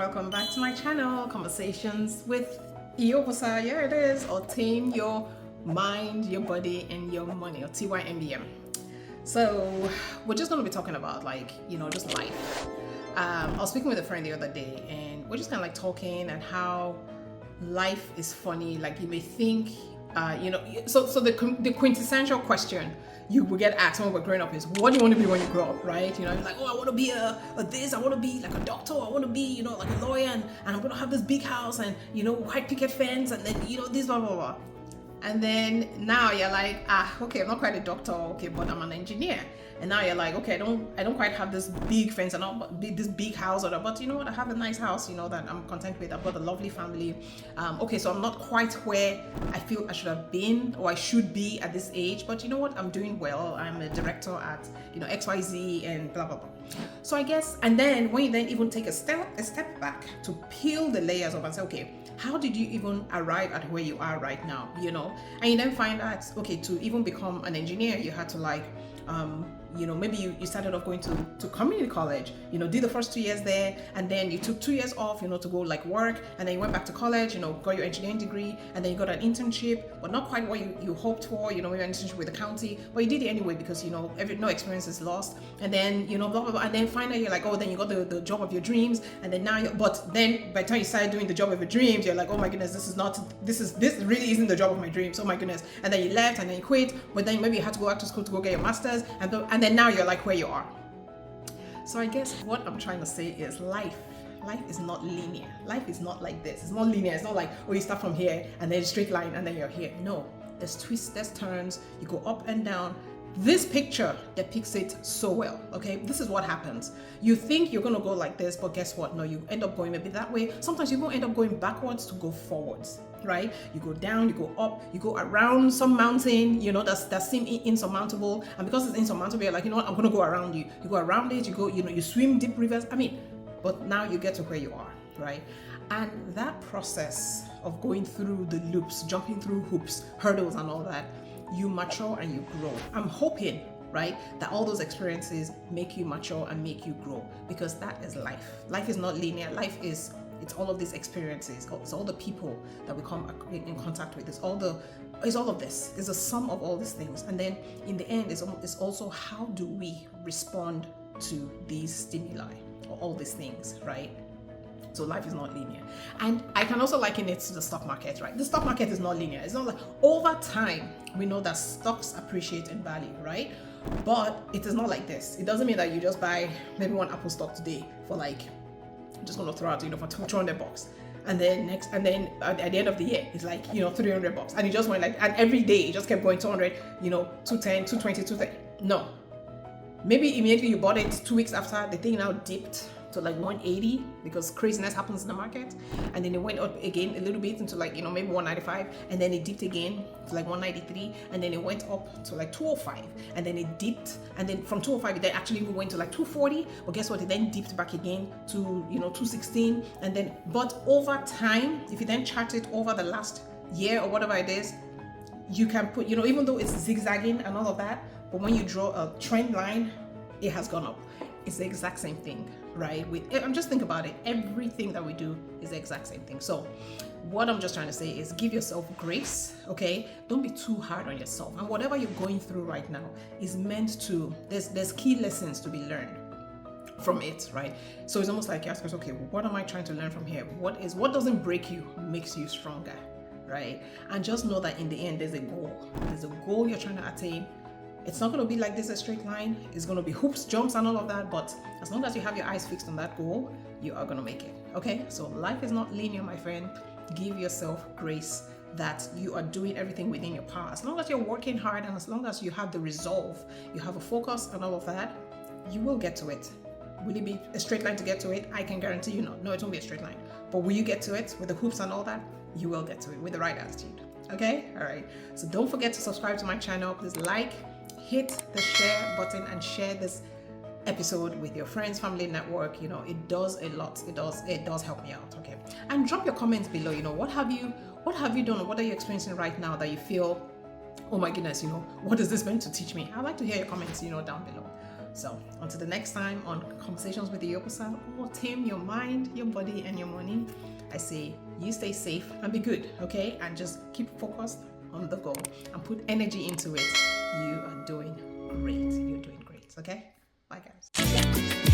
welcome back to my channel, Conversations with Iobosa. Here it is, or Tame Your Mind, Your Body, and Your Money, or TYMBM. So we're just going to be talking about just life. I was speaking with a friend the other day, and we're just kind of like talking and how life is funny. Like you may think, so the quintessential question you will get asked when we're growing up is, what do you want to be when you grow up, right? You're like, oh, I want to be a this, I want to be like a doctor, I want to be, like a lawyer, and I'm going to have this big house and, white picket fence, and then, this, blah, blah, blah. And then now you're like, okay, I'm not quite a doctor, okay, but I'm an engineer. And now you're like, okay, I don't quite have this big fence and this big house, but you know what? I have a nice house, that I'm content with. I've got a lovely family. Okay, so I'm not quite where I feel I should have been or I should be at this age, but you know what? I'm doing well. I'm a director at, XYZ and blah, blah, blah. So I guess, and then when you then even take a step back to peel the layers off and say, okay, how did you even arrive at where you are right now, And you then find out, okay, to even become an engineer, you had to maybe you started off going to community college, did the first 2 years there, and then you took 2 years off, to go work, and then you went back to college, got your engineering degree, and then you got an internship, but not quite what you hoped for, maybe an internship with the county, but you did it anyway because, no experience is lost, and then, blah, blah, blah, and then finally you're like, oh, then you got the job of your dreams, and then now but then by the time you started doing the job of your dreams, you're like, oh my goodness, this really isn't the job of my dreams, oh my goodness, and then you left, and then you quit, but then maybe you had to go back to school to go get your master's, and then now you're like where you are. So I guess what I'm trying to say is life is not linear. Life is not like this. It's not linear. It's not like, oh, you start from here and then straight line and then you're here. No, there's twists, there's turns, you go up and down. This picture depicts it so well, okay? This is what happens. You think you're gonna go like this, but guess what? No, you end up going maybe that way. Sometimes you won't end up going backwards to go forwards, right? You go down, you go up, you go around some mountain, that seem insurmountable. And because it's insurmountable, you're like, you know what? I'm gonna go around you. You go around it, you go, you swim deep rivers. But now you get to where you are, right? And that process of going through the loops, jumping through hoops, hurdles and all that, you mature and you grow. I'm hoping, right, that all those experiences make you mature and make you grow, because that is life. Life is not linear. It's all of these experiences. It's all the people that we come in contact with. It's all of this. It's a sum of all these things. And then in the end, it's also how do we respond to these stimuli or all these things, right? So life is not linear. And I can also liken it to the stock market, right? The stock market is not linear. It's not like over time, we know that stocks appreciate in value, right? But it is not like this. It doesn't mean that you just buy maybe one Apple stock today for I'm just going to throw out, for $200. And then at the end of the year, it's $300. And it just went and every day it just kept going 200, 210, 220, 230. No. Maybe immediately you bought it 2 weeks after, the thing now dipped to 180 because craziness happens in the market, and then it went up again a little bit into maybe 195, and then it dipped again to 193, and then it went up to 205, and then it dipped, and then from 205 it then actually went to 240, but guess what, it then dipped back again to 216, and then but over time, if you then chart it over the last year or whatever it is, you can put, even though it's zigzagging and all of that, but when you draw a trend line, it has gone up. It's the exact same thing, right? I'm just think about it. Everything that we do is the exact same thing. So what I'm just trying to say is give yourself grace, okay? Don't be too hard on yourself. And whatever you're going through right now is meant to, there's key lessons to be learned from it, right? So it's almost like you ask yourself, okay, what am I trying to learn from here? What doesn't break you makes you stronger, right? And just know that in the end, there's a goal. There's a goal you're trying to attain. It's not going to be like this, a straight line. It's going to be hoops, jumps, and all of that. But as long as you have your eyes fixed on that goal, you are going to make it. Okay? So life is not linear, my friend. Give yourself grace that you are doing everything within your power. As long as you're working hard and as long as you have the resolve, you have a focus and all of that, you will get to it. Will it be a straight line to get to it? I can guarantee you no. No, it won't be a straight line. But will you get to it with the hoops and all that? You will get to it with the right attitude. Okay? All right. So don't forget to subscribe to my channel. Please hit the share button and share this episode with your friends, family, network. It does a lot. It does help me out. Okay. And drop your comments below. What have you done, or what are you experiencing right now that you feel, oh my goodness, what is this meant to teach me? I'd like to hear your comments, down below. So until the next time on Conversations with the Yokosa, or Tame Your Mind, Your Body, and Your Money, I say you stay safe and be good, okay? And just keep focused on the goal and put energy into it. You are doing great. You're doing great, okay? Bye, guys.